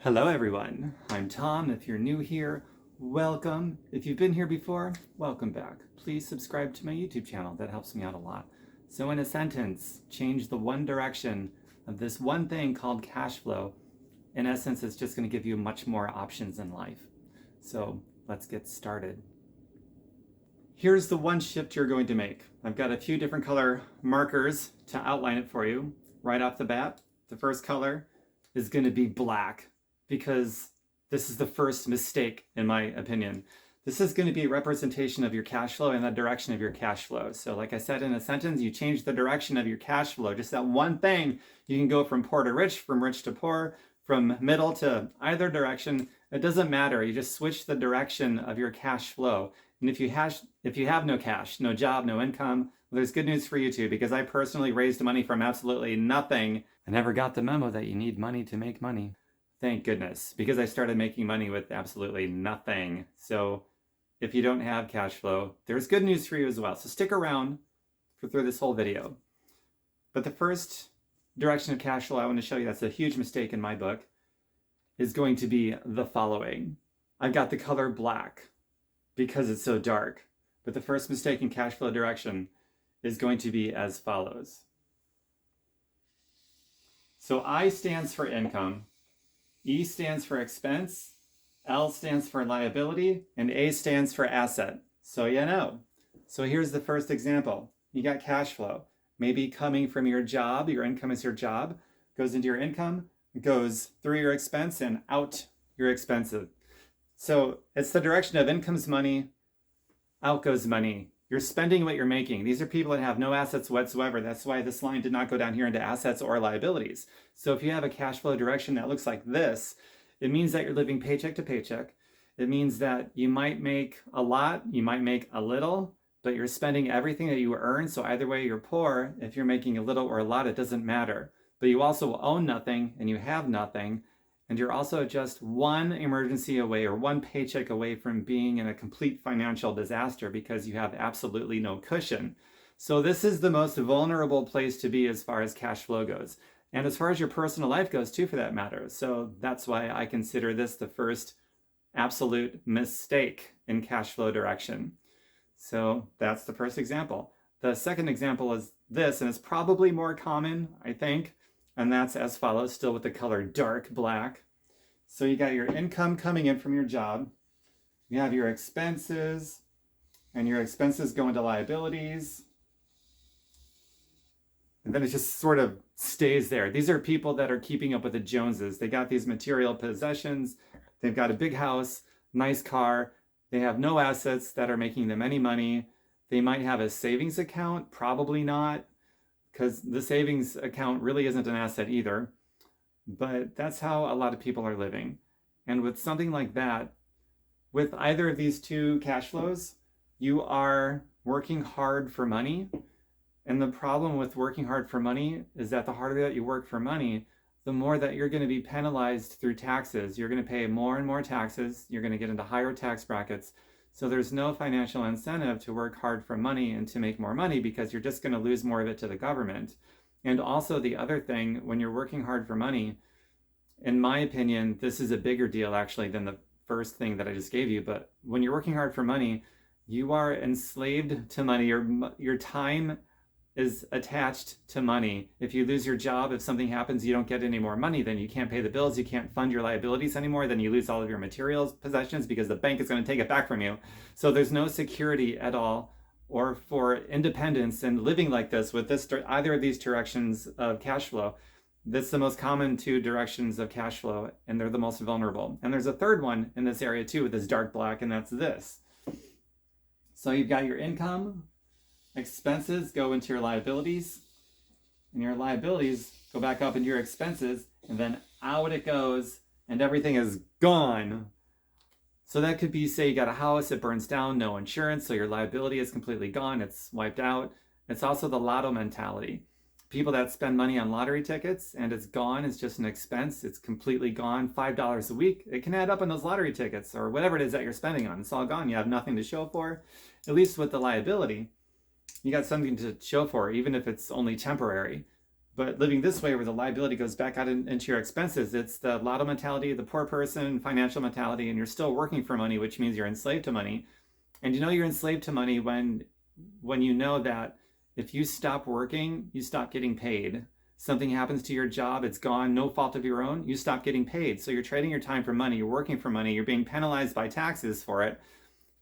Hello everyone, I'm Tom. If you're new here, welcome. If you've been here before, welcome back. Please subscribe to my YouTube channel, that helps me out a lot. So in a sentence, change the one direction of this one thing called cash flow. In essence, it's just going to give you much more options in life. So let's get started. Here's the one shift you're going to make. I've got a few different color markers to outline it for you. Right off the bat, the first color is going to be black, because this is the first mistake, in my opinion. This is going to be a representation of your cash flow and the direction of your cash flow. So like I said in a sentence, you change the direction of your cash flow. Just that one thing, you can go from poor to rich, from rich to poor, from middle to either direction. It doesn't matter. You just switch the direction of your cash flow. And if you have no cash, no job, no income, well, there's good news for you too, because I personally raised money from absolutely nothing. I never got the memo that you need money to make money. Thank goodness, because I started making money with absolutely nothing. So if you don't have cash flow, there's good news for you as well. So stick around through this whole video. But the first direction of cash flow I want to show you, that's a huge mistake in my book, is going to be the following. I've got the color black because it's so dark. But the first mistake in cash flow direction is going to be as follows. So I stands for income, E stands for expense, L stands for liability, and A stands for asset. So you know. So here's the first example. You got cash flow, maybe coming from your job. Your income is your job, goes into your income, goes through your expense and out your expenses. So it's the direction of income's money, out goes money. You're spending what you're making. These are people that have no assets whatsoever. That's why this line did not go down here into assets or liabilities. So if you have a cash flow direction that looks like this, it means that you're living paycheck to paycheck. It means that you might make a lot, you might make a little, but you're spending everything that you earn. So either way, you're poor. If you're making a little or a lot, it doesn't matter. But you also own nothing and you have nothing. And you're also just one emergency away or one paycheck away from being in a complete financial disaster because you have absolutely no cushion. So this is the most vulnerable place to be as far as cash flow goes. And as far as your personal life goes too, for that matter. So that's why I consider this the first absolute mistake in cash flow direction. So that's the first example. The second example is this, and it's probably more common, I think. And that's as follows, still with the color dark black. So you got your income coming in from your job. You have your expenses, and your expenses go into liabilities. And then it just sort of stays there. These are people that are keeping up with the Joneses. They got these material possessions. They've got a big house, nice car. They have no assets that are making them any money. They might have a savings account, probably not, because the savings account really isn't an asset either. But that's how a lot of people are living. And with something like that, with either of these two cash flows, you are working hard for money. And the problem with working hard for money is that the harder that you work for money, the more that you're going to be penalized through taxes. You're going to pay more and more taxes. You're going to get into higher tax brackets. So there's no financial incentive to work hard for money and to make more money, because you're just going to lose more of it to the government. And also the other thing, when you're working hard for money, in my opinion, this is a bigger deal actually than the first thing that I just gave you. But when you're working hard for money, you are enslaved to money. Your time is attached to money. If you lose your job, if something happens, you don't get any more money, then you can't pay the bills, you can't fund your liabilities anymore, then you lose all of your materials, possessions, because the bank is going to take it back from you. So there's no security at all, or for independence and living like this with this, either of these directions of cash flow. That's the most common two directions of cash flow, and they're the most vulnerable. And there's a third one in this area too with this dark black, and that's this. So you've got your income, expenses go into your liabilities, and your liabilities go back up into your expenses, and then out it goes, and everything is gone. So that could be, say you got a house, it burns down, no insurance, so your liability is completely gone, it's wiped out. It's also the lotto mentality. People that spend money on lottery tickets and it's gone, it's just an expense, it's completely gone. $5 a week, it can add up on those lottery tickets or whatever it is that you're spending on. It's all gone, you have nothing to show for. At least with the liability, you got something to show for, even if it's only temporary. But living this way, where the liability goes back out into your expenses, it's the lotto mentality, the poor person financial mentality, and you're still working for money, which means you're enslaved to money. And you know you're enslaved to money when you know that if you stop working, you stop getting paid. Something happens to your job, it's gone, no fault of your own, you stop getting paid. So you're trading your time for money, you're working for money, you're being penalized by taxes for it,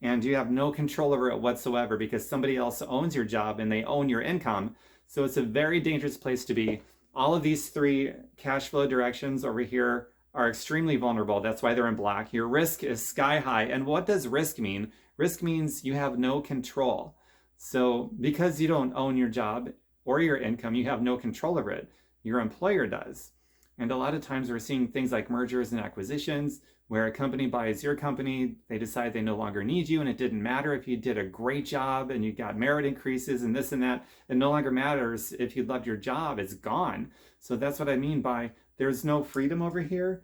and you have no control over it whatsoever because somebody else owns your job and they own your income. So it's a very dangerous place to be. All of these three cash flow directions over here are extremely vulnerable. That's why they're in black. Your risk is sky high. And what does risk mean? Risk means you have no control. So because you don't own your job or your income, you have no control over it. Your employer does. And a lot of times we're seeing things like mergers and acquisitions, where a company buys your company, they decide they no longer need you, and it didn't matter if you did a great job and you got merit increases and this and that. It no longer matters if you loved your job, it's gone. So that's what I mean by there's no freedom over here.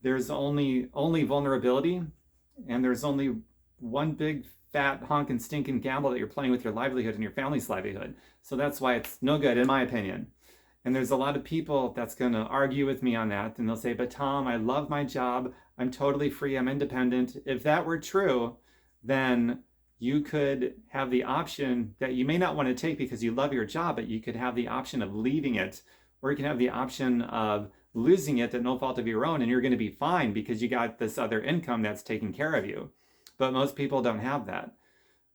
There's only vulnerability, and there's only one big fat honking stinking gamble that you're playing with your livelihood and your family's livelihood. So that's why it's no good, in my opinion. And there's a lot of people that's going to argue with me on that. And they'll say, but Tom, I love my job. I'm totally free. I'm independent. If that were true, then you could have the option that you may not want to take because you love your job, but you could have the option of leaving it, or you can have the option of losing it at no fault of your own, and you're going to be fine because you got this other income that's taking care of you. But most people don't have that.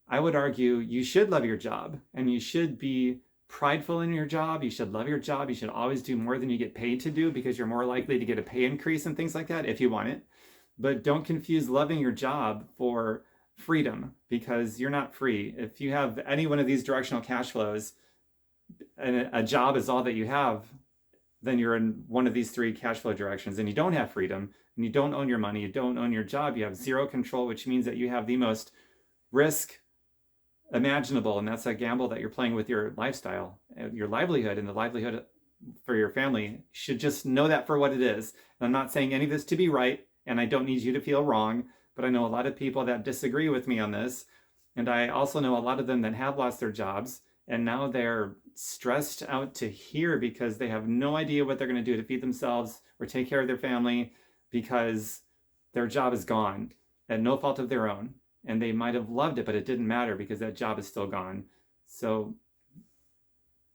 I would argue you should love your job, and you should be prideful in your job. You should love your job. You should always do more than you get paid to do because you're more likely to get a pay increase and things like that if you want it. But don't confuse loving your job for freedom, because you're not free. If you have any one of these directional cash flows and a job is all that you have, then you're in one of these three cash flow directions, and you don't have freedom, and you don't own your money, you don't own your job, you have zero control, which means that you have the most risk imaginable, and that's a gamble that you're playing with your lifestyle, your livelihood, and the livelihood for your family. Should just know that for what it is. And I'm not saying any of this to be right, and I don't need you to feel wrong, but I know a lot of people that disagree with me on this, and I also know a lot of them that have lost their jobs, and now they're stressed out to here because they have no idea what they're going to do to feed themselves or take care of their family because their job is gone at no fault of their own. And they might have loved it, but it didn't matter because that job is still gone. So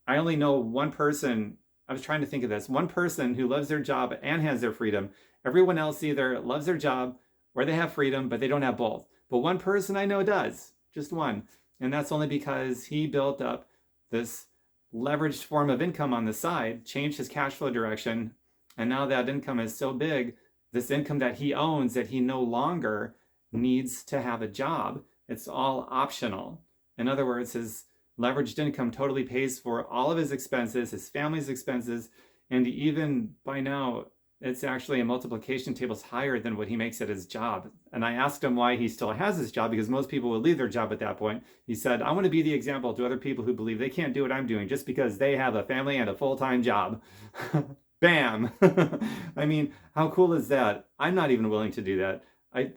I only know one person, I was trying to think of this, one person who loves their job and has their freedom. Everyone else either loves their job or they have freedom, but they don't have both. But one person I know does, just one. And that's only because he built up this leveraged form of income on the side, changed his cash flow direction, and now that income is so big, this income that he owns, that he no longer needs to have a job. It's all optional. In other words, his leveraged income totally pays for all of his expenses, his family's expenses, and even by now, it's actually a multiplication tables higher than what he makes at his job. And I asked him why he still has his job, because most people would leave their job at that point. He said, I want to be the example to other people who believe they can't do what I'm doing just because they have a family and a full-time job. Bam! I mean, how cool is that? I'm not even willing to do that.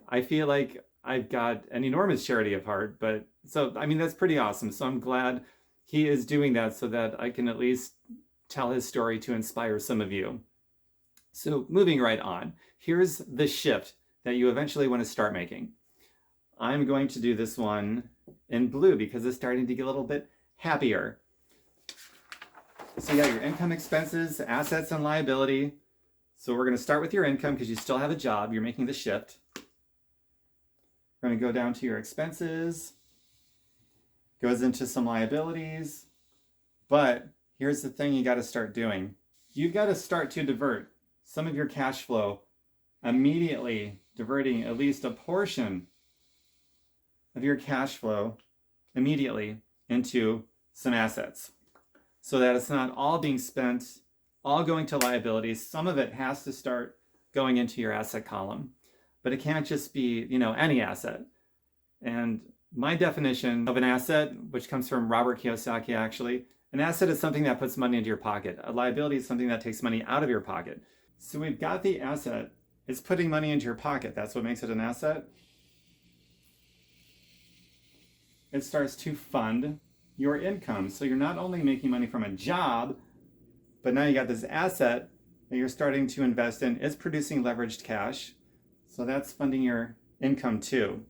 I feel like I've got an enormous charity of heart, but so, I mean, that's pretty awesome. So I'm glad he is doing that so that I can at least tell his story to inspire some of you. So moving right on, here's the shift that you eventually want to start making. I'm going to do this one in blue because it's starting to get a little bit happier. So yeah, your income, expenses, assets, and liability. So we're going to start with your income because you still have a job. You're making the shift. We're going to go down to your expenses. Goes into some liabilities. But here's the thing you got to start doing. You've got to start to divert some of your cash flow, immediately diverting at least a portion of your cash flow immediately into some assets, so that it's not all being spent, all going to liabilities. Some of it has to start going into your asset column, but it can't just be, any asset. And my definition of an asset, which comes from Robert Kiyosaki actually, an asset is something that puts money into your pocket. A liability is something that takes money out of your pocket. So we've got the asset, it's putting money into your pocket. That's what makes it an asset. It starts to fund your income. So you're not only making money from a job, But now you got this asset that you're starting to invest in. It's producing leveraged cash. So that's funding your income too.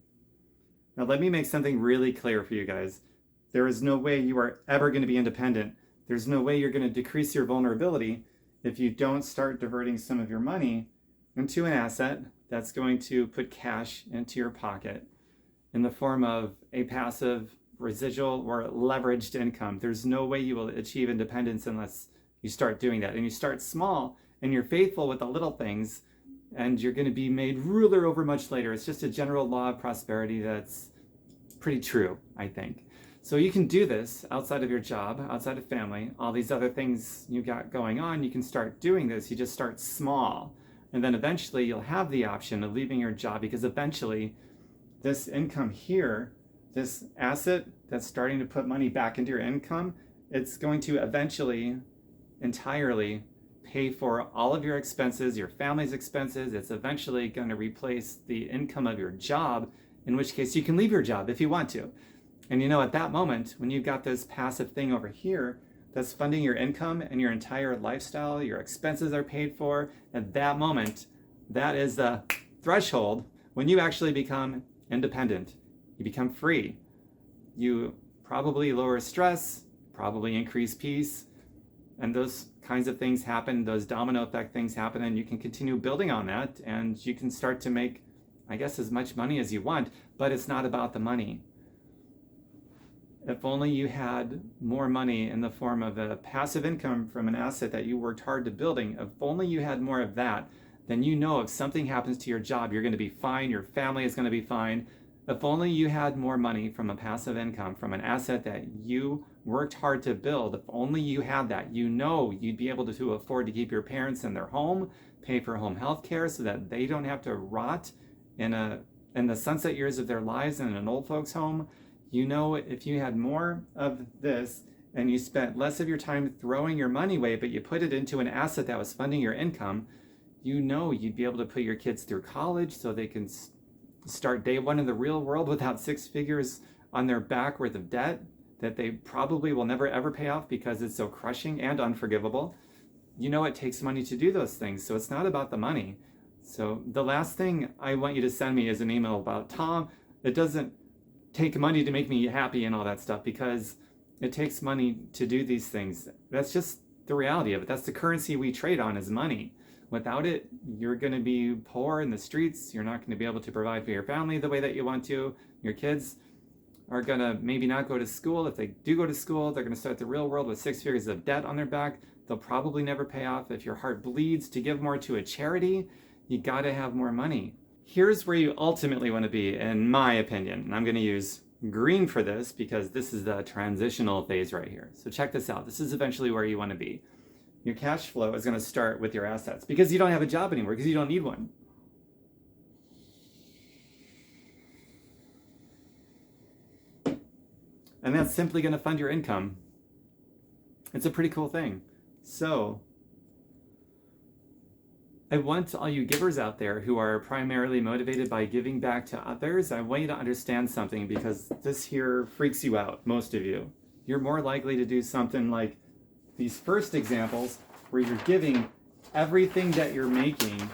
Now let me make something really clear for you guys. There is no way you are ever going to be independent. There's no way you're going to decrease your vulnerability if you don't start diverting some of your money into an asset that's going to put cash into your pocket in the form of a passive, residual, or leveraged income. There's no way you will achieve independence unless you start doing that. And you start small and you're faithful with the little things, and you're going to be made ruler over much later. It's just a general law of prosperity that's pretty true, I think. So you can do this outside of your job, outside of family, all these other things you got going on. You can start doing this. You just start small. And then eventually you'll have the option of leaving your job, because eventually this income here, this asset that's starting to put money back into your income, it's going to eventually entirely pay for all of your expenses, your family's expenses. It's eventually going to replace the income of your job, in which case you can leave your job if you want to. And you know, at that moment, when you've got this passive thing over here that's funding your income and your entire lifestyle, your expenses are paid for, at that moment, that is the threshold when you actually become independent. You become free. You probably lower stress, probably increase peace, and those kinds of things happen, those domino effect things happen, and you can continue building on that, and you can start to make, I guess, as much money as you want, but it's not about the money. If only you had more money in the form of a passive income from an asset that you worked hard to building, if only you had more of that, then you know if something happens to your job, you're going to be fine, your family is going to be fine. If only you had more money from a passive income, from an asset that you worked hard to build, if only you had that, you know you'd be able to afford to keep your parents in their home, pay for home health care so that they don't have to rot in the sunset years of their lives in an old folks home. You know, if you had more of this and you spent less of your time throwing your money away, but you put it into an asset that was funding your income, you know you'd be able to put your kids through college so they can start day one in the real world without 6 figures on their back worth of debt that they probably will never ever pay off because it's so crushing and unforgivable. You know, it takes money to do those things, so it's not about the money. So the last thing I want you to send me is an email about, Tom, it doesn't take money to make me happy and all that stuff, because it takes money to do these things. That's just the reality of it. That's the currency we trade on, is money. Without it, you're going to be poor in the streets. You're not going to be able to provide for your family the way that you want to. Your kids are going to maybe not go to school. If they do go to school, they're going to start the real world with 6 figures of debt on their back. They'll probably never pay off. If your heart bleeds to give more to a charity, you got to have more money. Here's where you ultimately want to be, in my opinion. And I'm going to use green for this because this is the transitional phase right here. So check this out. This is eventually where you want to be. Your cash flow is going to start with your assets because you don't have a job anymore, because you don't need one. And that's simply going to fund your income. It's a pretty cool thing. So I want all you givers out there who are primarily motivated by giving back to others, I want you to understand something, because this here freaks you out, most of you. You're more likely to do something like these first examples, where you're giving everything that you're making.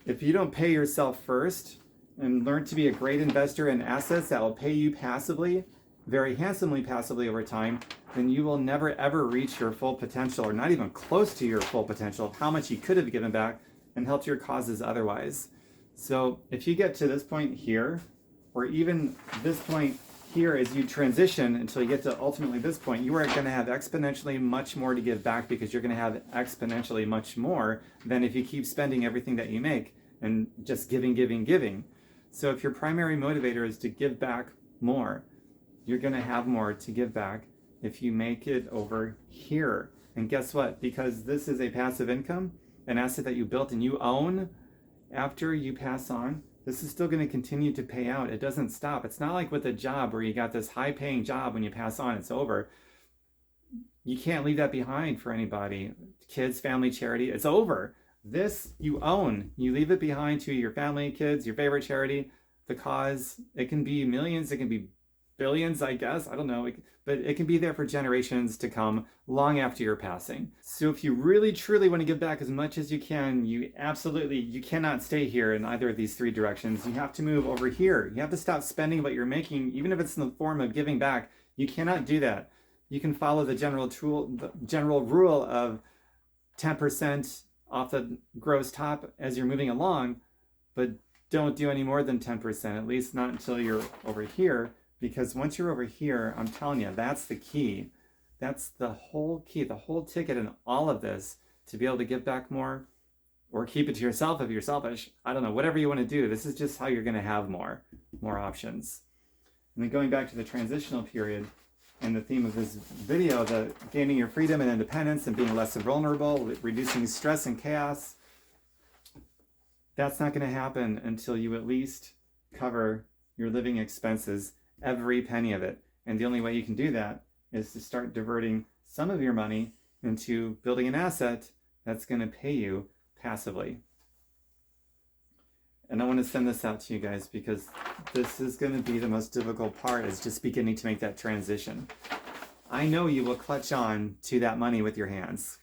If you don't pay yourself first and learn to be a great investor in assets that will pay you passively, very handsomely passively over time, then you will never ever reach your full potential, or not even close to your full potential of how much you could have given back and helped your causes otherwise. So if you get to this point here, or even this point here, as you transition until you get to ultimately this point, you are going to have exponentially much more to give back, because you're going to have exponentially much more than if you keep spending everything that you make and just giving. So if your primary motivator is to give back more, you're going to have more to give back if you make it over here. And guess what? Because this is a passive income, an asset that you built and you own after you pass on, this is still going to continue to pay out. It doesn't stop. It's not like with a job where you got this high paying job, when you pass on, it's over. You can't leave that behind for anybody. Kids, family, charity, it's over. This you own. You leave it behind to your family, kids, your favorite charity, the cause. It can be millions, it can be billions, I guess. I don't know. But it can be there for generations to come, long after your passing. So if you really truly want to give back as much as you can, you cannot stay here in either of these three directions. You have to move over here. You have to stop spending what you're making, even if it's in the form of giving back. You cannot do that. You can follow the general rule of 10% off the gross top as you're moving along, but don't do any more than 10%, at least not until you're over here, because once you're over here, I'm telling you, that's the key. That's the whole key, the whole ticket in all of this, to be able to give back more or keep it to yourself if you're selfish. I don't know, whatever you want to do. This is just how you're going to have more options. And then going back to the transitional period, and the theme of this video, the gaining your freedom and independence and being less vulnerable, reducing stress and chaos, that's not going to happen until you at least cover your living expenses, every penny of it. And the only way you can do that is to start diverting some of your money into building an asset that's going to pay you passively. And I want to send this out to you guys because this is going to be the most difficult part, is just beginning to make that transition. I know you will clutch on to that money with your hands.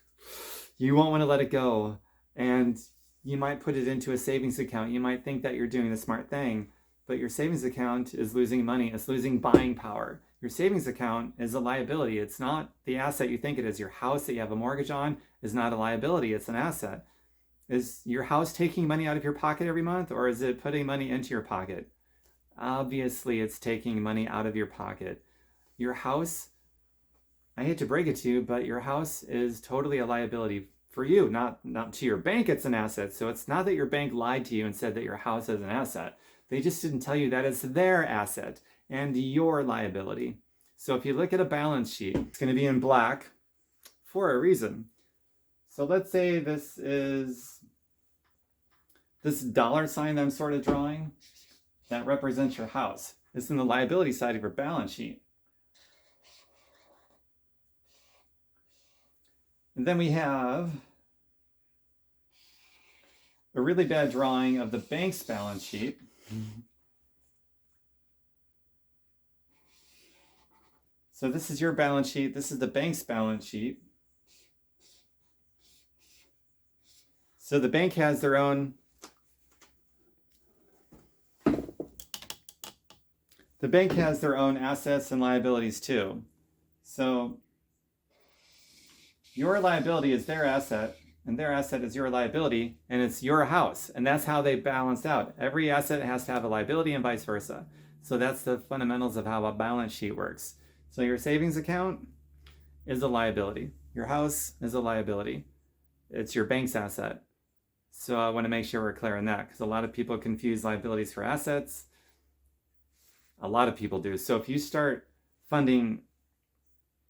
You won't want to let it go. And you might put it into a savings account. You might think that you're doing the smart thing, but your savings account is losing money. It's losing buying power. Your savings account is a liability. It's not the asset you think it is. Your house that you have a mortgage on is not a liability. It's an asset. Is your house taking money out of your pocket every month, or is it putting money into your pocket? Obviously, it's taking money out of your pocket. Your house, I hate to break it to you, but your house is totally a liability for you, not to your bank. It's an asset. So it's not that your bank lied to you and said that your house is an asset. They just didn't tell you that it's their asset and your liability. So if you look at a balance sheet, it's going to be in black for a reason. So let's say this is this dollar sign that I'm sort of drawing that represents your house. It's in the liability side of your balance sheet. And then we have a really bad drawing of the bank's balance sheet. So this is your balance sheet. This is the bank's balance sheet. So the bank has their own, assets and liabilities too. So your liability is their asset, and their asset is your liability, and it's your house. And that's how they balance out. Every asset has to have a liability and vice versa. So that's the fundamentals of how a balance sheet works. So your savings account is a liability. Your house is a liability. It's your bank's asset. So I want to make sure we're clear on that, because a lot of people confuse liabilities for assets. A lot of people do. So if you start funding,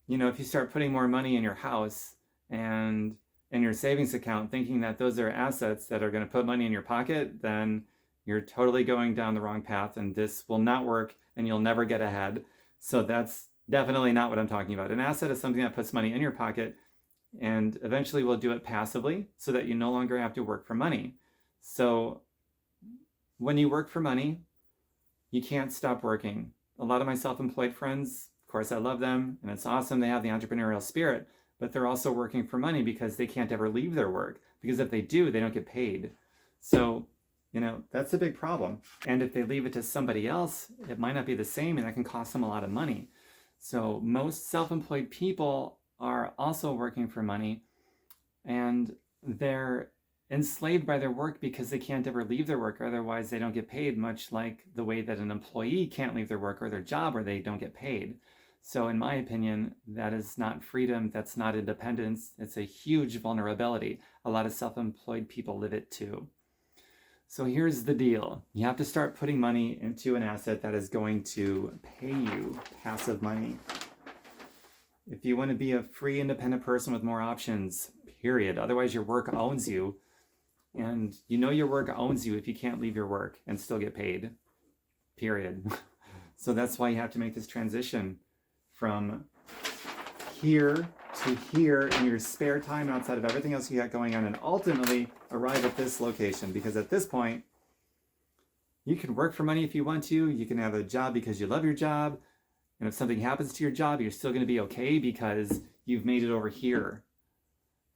if you start putting more money in your house and in your savings account, thinking that those are assets that are going to put money in your pocket, then you're totally going down the wrong path, and this will not work, and you'll never get ahead. So that's definitely not what I'm talking about. An asset is something that puts money in your pocket, and eventually we'll do it passively so that you no longer have to work for money. So when you work for money, you can't stop working. A lot of my self-employed friends, of course, I love them, and it's awesome they have the entrepreneurial spirit, but they're also working for money because they can't ever leave their work, because if they do, they don't get paid. So, that's a big problem. And if they leave it to somebody else, it might not be the same, and that can cost them a lot of money. So most self-employed people are also working for money, and they're enslaved by their work because they can't ever leave their work. Otherwise, they don't get paid, much like the way that an employee can't leave their work or their job or they don't get paid. So in my opinion, that is not freedom. That's not independence. It's a huge vulnerability. A lot of self-employed people live it too. So here's the deal. You have to start putting money into an asset that is going to pay you passive money. If you want to be a free, independent person with more options, period. Otherwise, your work owns you. And your work owns you if you can't leave your work and still get paid, period. So that's why you have to make this transition from here to here in your spare time outside of everything else you got going on, and ultimately arrive at this location. Because at this point, you can work for money if you want to. You can have a job because you love your job. And if something happens to your job, you're still going to be okay because you've made it over here.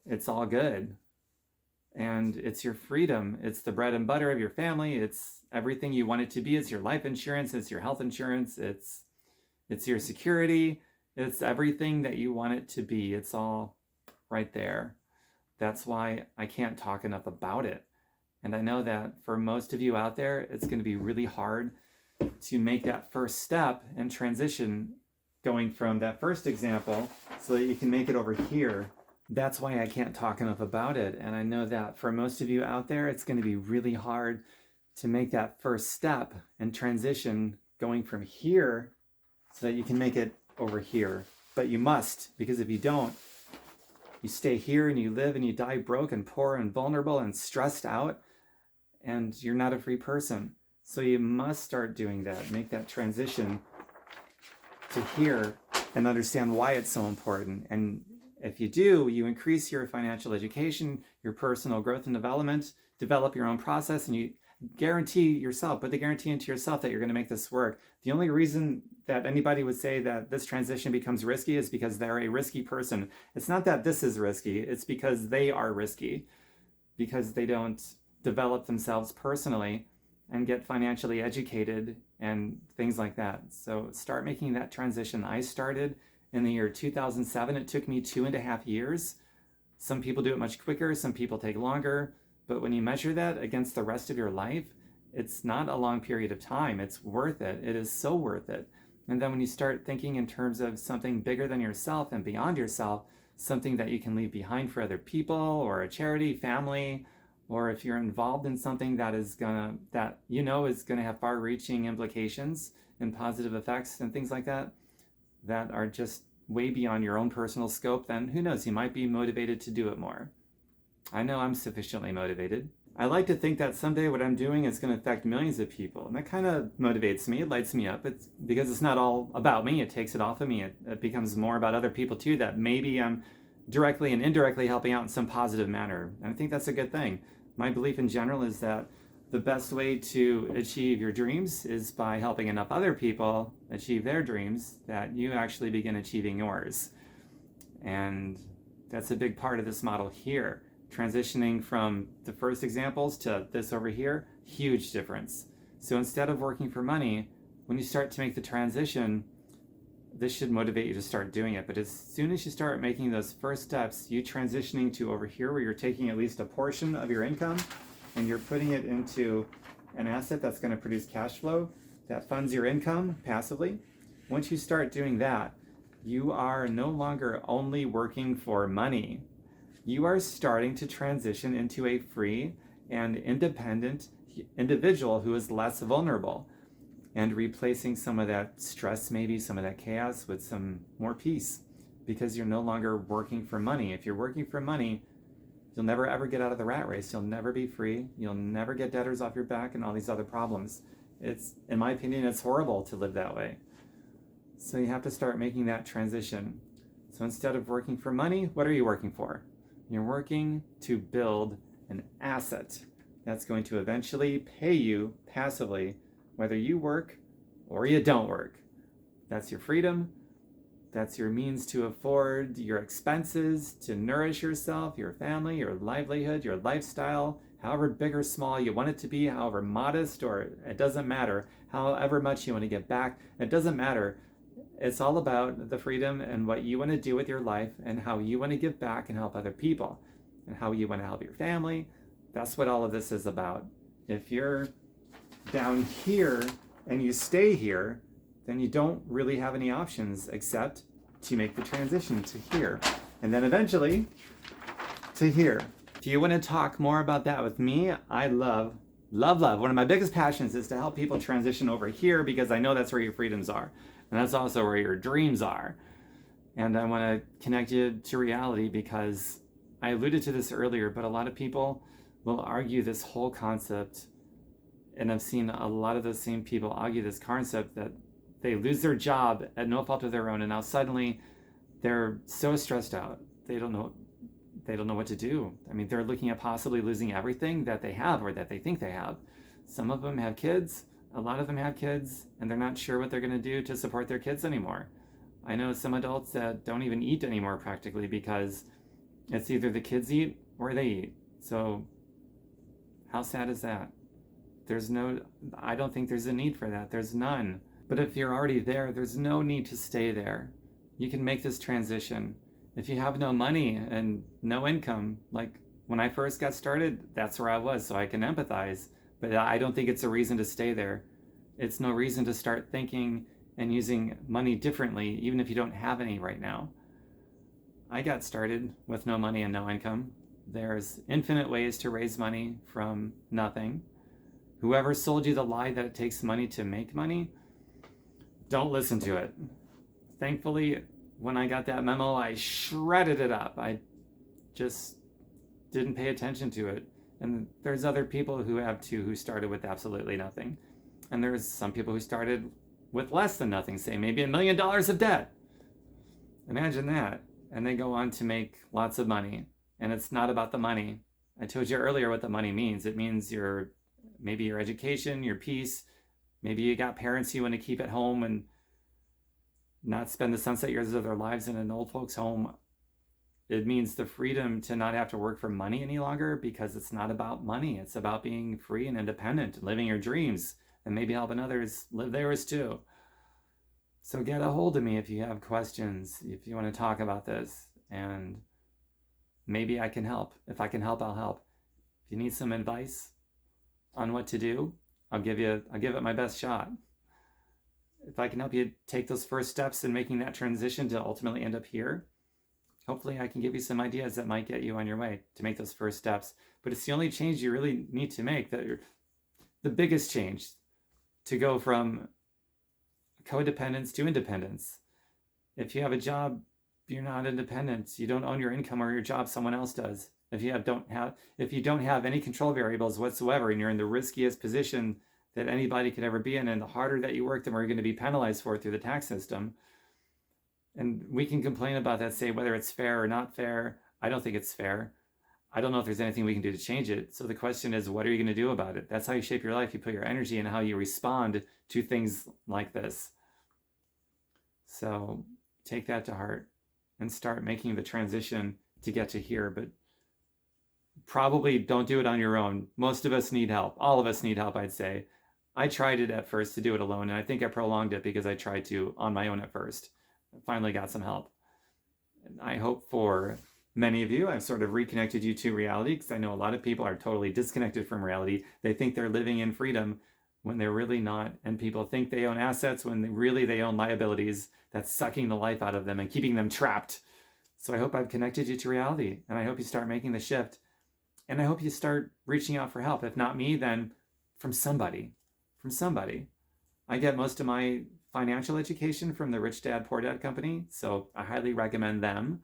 It's all good. And it's your freedom. It's the bread and butter of your family. It's everything you want it to be. It's your life insurance. It's your health insurance. It's your security. It's everything that you want it to be. It's all right there. That's why I can't talk enough about it. And I know that for most of you out there, it's going to be really hard to make that first step and transition going from that first example so that you can make it over here. That's why I can't talk enough about it. And I know that for most of you out there, it's going to be really hard to make that first step and transition going from here so that you can make it over here. But you must, because if you don't, you stay here and you live and you die broke and poor and vulnerable and stressed out, and you're not a free person. So you must start doing that, make that transition to here and understand why it's so important. And if you do, you increase your financial education, your personal growth and development, develop your own process, and you guarantee yourself, put the guarantee into yourself that you're going to make this work. The only reason that anybody would say that this transition becomes risky is because they're a risky person. It's not that this is risky, it's because they are risky, because they don't develop themselves personally and get financially educated and things like that. So start making that transition. I started in the year 2007. It took me 2.5 years. Some people do it much quicker, some people take longer, but when you measure that against the rest of your life, it's not a long period of time. It's worth it. It is so worth it. And then when you start thinking in terms of something bigger than yourself and beyond yourself, something that you can leave behind for other people or a charity, family, or if you're involved in something that is gonna have far-reaching implications and positive effects and things like that, that are just way beyond your own personal scope, then who knows, you might be motivated to do it more. I know I'm sufficiently motivated. I like to think that someday what I'm doing is going to affect millions of people, and that kind of motivates me. It lights me up. It's because it's not all about me. It takes it off of me. It becomes more about other people too, that maybe I'm directly and indirectly helping out in some positive manner. And I think that's a good thing. My belief in general is that the best way to achieve your dreams is by helping enough other people achieve their dreams that you actually begin achieving yours. And that's a big part of this model here. Transitioning from the first examples to this over here, huge difference. So instead of working for money, when you start to make the transition, this should motivate you to start doing it. But as soon as you start making those first steps, you transitioning to over here where you're taking at least a portion of your income and you're putting it into an asset that's going to produce cash flow that funds your income passively. Once you start doing that, you are no longer only working for money. You are starting to transition into a free and independent individual who is less vulnerable, and replacing some of that stress, maybe some of that chaos, with some more peace, because you're no longer working for money. If you're working for money, you'll never ever get out of the rat race. You'll never be free. You'll never get debtors off your back and all these other problems. It's, in my opinion, it's horrible to live that way. So you have to start making that transition. So instead of working for money, what are you working for? You're working to build an asset that's going to eventually pay you passively, whether you work or you don't work. That's your freedom. That's your means to afford your expenses, to nourish yourself, your family, your livelihood, your lifestyle, however big or small you want it to be, however modest, or it doesn't matter, however much you want to get back, it doesn't matter. It's all about the freedom and what you want to do with your life and how you want to give back and help other people and how you want to help your family. That's what all of this is about. If you're down here and you stay here, then you don't really have any options except to make the transition to here and then eventually to here. If you want to talk more about that with me, I love. One of my biggest passions is to help people transition over here, because I know that's where your freedoms are. And that's also where your dreams are. And I want to connect you to reality, because I alluded to this earlier, but a lot of people will argue this whole concept. And I've seen a lot of those same people argue this concept that they lose their job at no fault of their own. And now suddenly they're so stressed out. They don't know what to do. I mean, they're looking at possibly losing everything that they have or that they think they have. Some of them have kids. a lot of them have kids and they're not sure what they're going to do to support their kids anymore. I know some adults that don't even eat anymore practically because it's either the kids eat or they eat. So how sad is that? I don't think there's a need for that. There's none. But if you're already there, there's no need to stay there. You can make this transition. If you have no money and no income, like when I first got started, that's where I was, so I can empathize. But I don't think it's a reason to stay there. It's no reason to start thinking and using money differently, even if you don't have any right now. I got started with no money and no income. There's infinite ways to raise money from nothing. Whoever sold you the lie that it takes money to make money, don't listen to it. Thankfully, when I got that memo, I shredded it up. I just didn't pay attention to it. And there's other people who have too, who started with absolutely nothing. And there's some people who started with less than nothing, say maybe $1 million of debt. Imagine that. And they go on to make lots of money. And it's not about the money. I told you earlier what the money means. It means maybe your education, your peace. Maybe you got parents you want to keep at home and not spend the sunset years of their lives in an old folks' home. It means the freedom to not have to work for money any longer, because it's not about money. It's about being free and independent, living your dreams, and maybe helping others live theirs too. So get a hold of me if you have questions, if you want to talk about this, and maybe I can help. If I can help, I'll help. If you need some advice on what to do, I'll give it my best shot. If I can help you take those first steps in making that transition to ultimately end up here, hopefully I can give you some ideas that might get you on your way to make those first steps. But it's the only change you really need to make, the biggest change, to go from codependence to independence. If you have a job, you're not independent. You don't own your income or your job, someone else does. If you don't have any control variables whatsoever, and you're in the riskiest position that anybody could ever be in, and the harder that you work, the more you're going to be penalized for it through the tax system. And we can complain about that, say whether it's fair or not fair. I don't think it's fair. I don't know if there's anything we can do to change it. So the question is, what are you going to do about it? That's how you shape your life. You put your energy in how you respond to things like this. So take that to heart and start making the transition to get to here. But probably don't do it on your own. Most of us need help. All of us need help, I'd say. I tried it at first to do it alone, and I think I prolonged it because I tried to on my own at first. I finally got some help. And I hope for many of you, I've sort of reconnected you to reality, because I know a lot of people are totally disconnected from reality. They think they're living in freedom when they're really not. And people think they own assets when they own liabilities that's sucking the life out of them and keeping them trapped. So I hope I've connected you to reality, and I hope you start making the shift. And I hope you start reaching out for help. If not me, then from somebody. I get most of my financial education from the Rich Dad, Poor Dad company, so I highly recommend them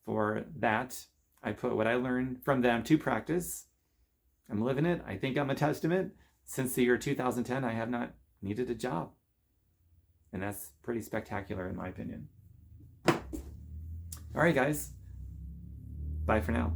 for that. I put what I learned from them to practice. I'm living it. I think I'm a testament. Since the year 2010, I have not needed a job. And that's pretty spectacular in my opinion. All right, guys. Bye for now.